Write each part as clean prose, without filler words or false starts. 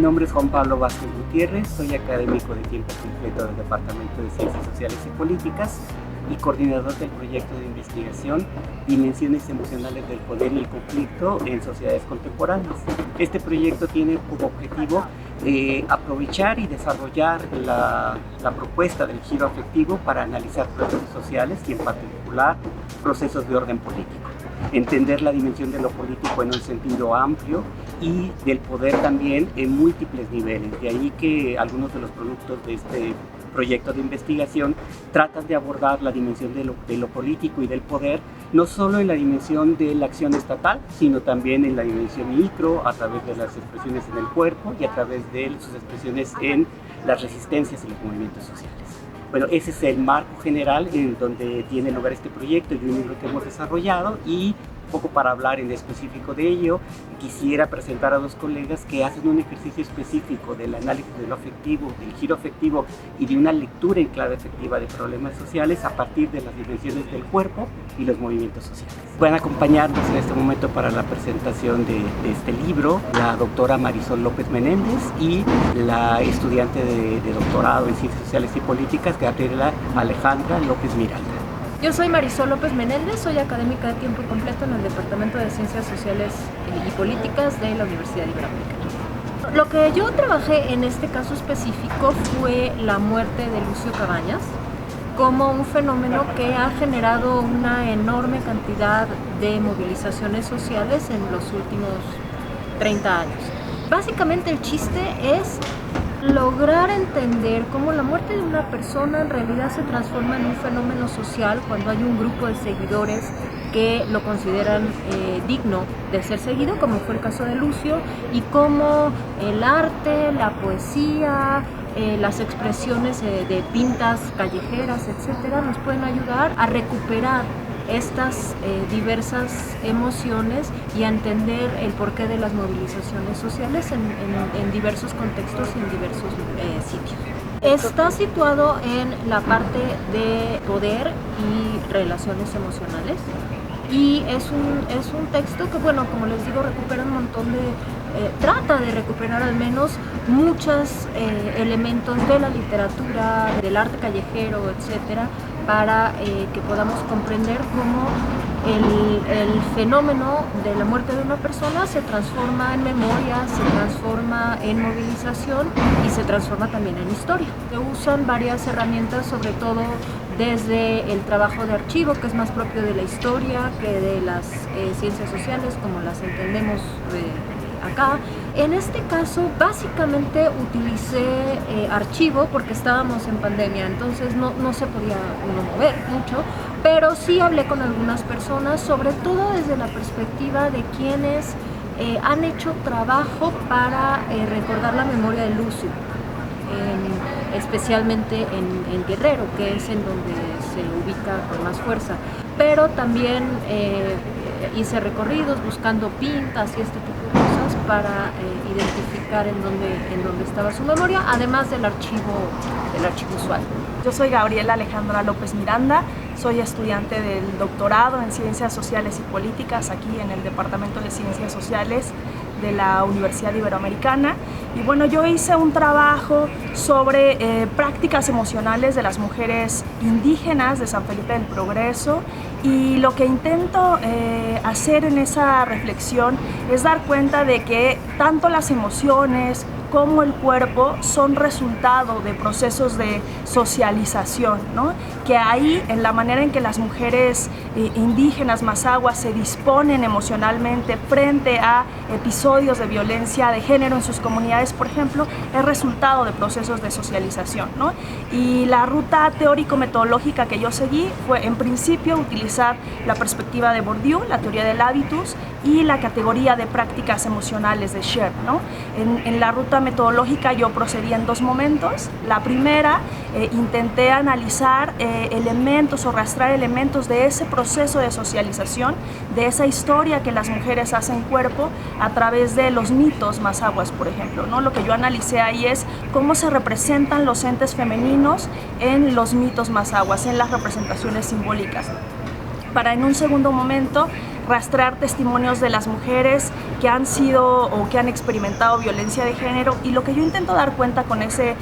nombre es Juan Pablo Vázquez Gutiérrez, soy académico de tiempo completo del Departamento de Ciencias Sociales y Políticas y coordinador del proyecto de investigación Dimensiones Emocionales del Poder y el Conflicto en Sociedades Contemporáneas. Este proyecto tiene como objetivo aprovechar y desarrollar la propuesta del giro afectivo para analizar procesos sociales y en particular procesos de orden político. Entender la dimensión de lo político en un sentido amplio y del poder también en múltiples niveles. De ahí que algunos de los productos de este proyecto de investigación tratan de abordar la dimensión de lo político y del poder, no solo en la dimensión de la acción estatal, sino también en la dimensión micro, a través de las expresiones en el cuerpo y a través de sus expresiones en las resistencias y los movimientos sociales. Bueno, ese es el marco general en donde tiene lugar este proyecto y un libro que hemos desarrollado, y un poco para hablar en específico de ello, quisiera presentar a dos colegas que hacen un ejercicio específico del análisis de lo afectivo, del giro afectivo y de una lectura en clave afectiva de problemas sociales a partir de las dimensiones del cuerpo y los movimientos sociales. Pueden acompañarnos en este momento para la presentación de este libro la doctora Marisol López Menéndez y la estudiante de doctorado en Ciencias Sociales y Políticas, Gabriela Alejandra López Miranda. Yo soy Marisol López Menéndez, soy académica de tiempo completo en el Departamento de Ciencias Sociales y Políticas de la Universidad Iberoamericana. Lo que yo trabajé en este caso específico fue la muerte de Lucio Cabañas como un fenómeno que ha generado una enorme cantidad de movilizaciones sociales en los últimos 30 años. Básicamente el chiste es lograr entender cómo la muerte de una persona en realidad se transforma en un fenómeno social cuando hay un grupo de seguidores que lo consideran digno de ser seguido, como fue el caso de Lucio, y cómo el arte, la poesía, las expresiones de pintas callejeras, etcétera, nos pueden ayudar a recuperar estas diversas emociones y a entender el porqué de las movilizaciones sociales en diversos contextos y en diversos sitios. Está situado en la parte de poder y relaciones emocionales, y es un texto que, bueno, como les digo, recupera un montón trata de recuperar al menos muchos elementos de la literatura, del arte callejero, etcétera, para que podamos comprender cómo el fenómeno de la muerte de una persona se transforma en memoria, se transforma en movilización y se transforma también en historia. Se usan varias herramientas, sobre todo desde el trabajo de archivo, que es más propio de la historia que de las ciencias sociales, como las entendemos acá. En este caso, básicamente utilicé archivo porque estábamos en pandemia, entonces no se podía uno mover mucho, pero sí hablé con algunas personas, sobre todo desde la perspectiva de quienes han hecho trabajo para recordar la memoria de Lucio, especialmente en Guerrero, que es en donde se ubica con más fuerza, pero también hice recorridos buscando pintas y este tipo de cosas para identificar en dónde estaba su memoria, además del archivo usual. Yo soy Gabriela Alejandra López Miranda, soy estudiante del doctorado en Ciencias Sociales y Políticas aquí en el Departamento de Ciencias Sociales de la Universidad Iberoamericana. Y bueno, yo hice un trabajo sobre prácticas emocionales de las mujeres indígenas de San Felipe del Progreso, y lo que intento hacer en esa reflexión es dar cuenta de que tanto las emociones como el cuerpo son resultado de procesos de socialización, ¿no? Que ahí, en la manera en que las mujeres indígenas mazahuas se disponen emocionalmente frente a episodios de violencia de género en sus comunidades, por ejemplo, es resultado de procesos de socialización, ¿no? Y la ruta teórico-metodológica que yo seguí fue, en principio, utilizar la perspectiva de Bourdieu, la teoría del hábitus, y la categoría de prácticas emocionales de Sher, ¿no? En la ruta metodológica yo procedí en dos momentos. La primera, intenté analizar elementos o rastrear elementos de ese proceso de socialización, de esa historia que las mujeres hacen cuerpo a través de los mitos mazahuas, por ejemplo, ¿no? Lo que yo analicé ahí es cómo se representan los entes femeninos en los mitos mazahuas, en las representaciones simbólicas, para en un segundo momento rastrear testimonios de las mujeres que han sido o que han experimentado violencia de género, y lo que yo intento dar cuenta con ese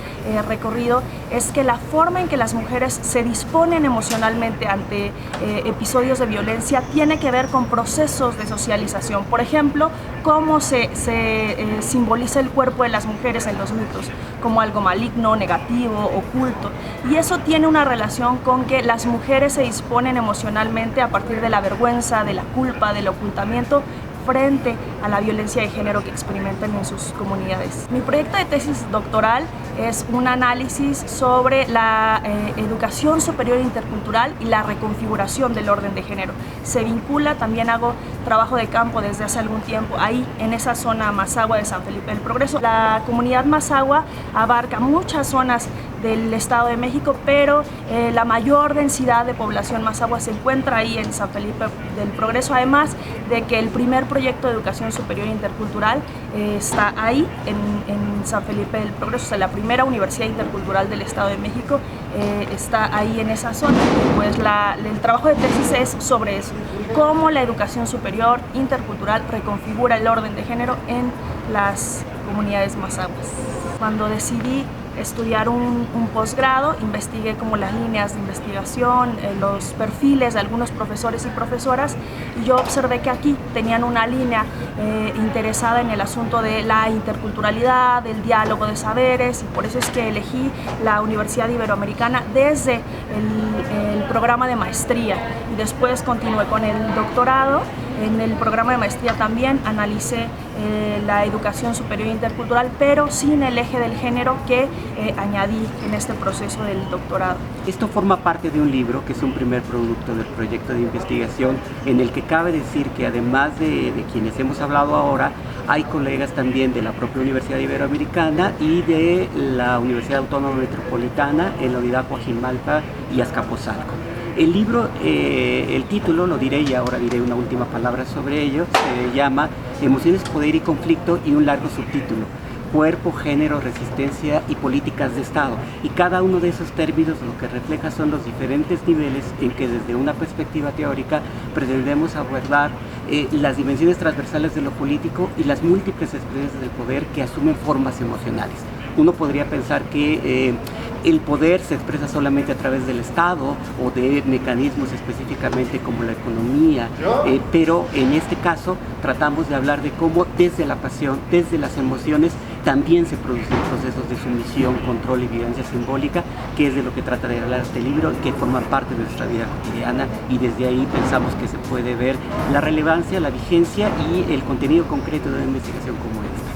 recorrido es que la forma en que las mujeres se disponen emocionalmente ante episodios de violencia tiene que ver con procesos de socialización. Por ejemplo, cómo se simboliza el cuerpo de las mujeres en los mitos, como algo maligno, negativo, oculto. Y eso tiene una relación con que las mujeres se disponen emocionalmente a partir de la vergüenza, de la culpa, del ocultamiento, frente a la violencia de género que experimentan en sus comunidades. Mi proyecto de tesis doctoral es un análisis sobre la educación superior intercultural y la reconfiguración del orden de género. Se vincula, también hago trabajo de campo desde hace algún tiempo ahí, en esa zona Mazahua de San Felipe del Progreso. La comunidad Mazahua abarca muchas zonas del Estado de México, pero la mayor densidad de población Mazahua se encuentra ahí en San Felipe del Progreso, además de que el primer proyecto de educación superior intercultural está ahí en San Felipe del Progreso, o sea, la primera universidad intercultural del Estado de México está ahí en esa zona. Pues el trabajo de tesis es sobre eso, cómo la educación superior intercultural reconfigura el orden de género en las comunidades mazahuas. Cuando decidí estudiar un posgrado, investigué como las líneas de investigación, los perfiles de algunos profesores y profesoras, y yo observé que aquí tenían una línea interesada en el asunto de la interculturalidad, del diálogo de saberes, y por eso es que elegí la Universidad Iberoamericana desde el programa de maestría, y después continué con el doctorado. En el programa de maestría también analicé la educación superior intercultural, pero sin el eje del género que añadí en este proceso del doctorado. Esto forma parte de un libro que es un primer producto del proyecto de investigación, en el que cabe decir que además de quienes hemos hablado ahora, hay colegas también de la propia Universidad Iberoamericana y de la Universidad Autónoma Metropolitana en la unidad Coajimalpa y Azcapotzalco. El libro, el título, lo diré y ahora diré una última palabra sobre ello, se llama Emociones, Poder y Conflicto, y un largo subtítulo: Cuerpo, Género, Resistencia y Políticas de Estado. Y cada uno de esos términos lo que refleja son los diferentes niveles en que desde una perspectiva teórica pretendemos abordar las dimensiones transversales de lo político y las múltiples expresiones del poder que asumen formas emocionales. Uno podría pensar que el poder se expresa solamente a través del Estado o de mecanismos específicamente como la economía, pero en este caso tratamos de hablar de cómo desde la pasión, desde las emociones, también se producen procesos de sumisión, control y violencia simbólica, que es de lo que trata de hablar este libro y que forman parte de nuestra vida cotidiana, y desde ahí pensamos que se puede ver la relevancia, la vigencia y el contenido concreto de una investigación como esta.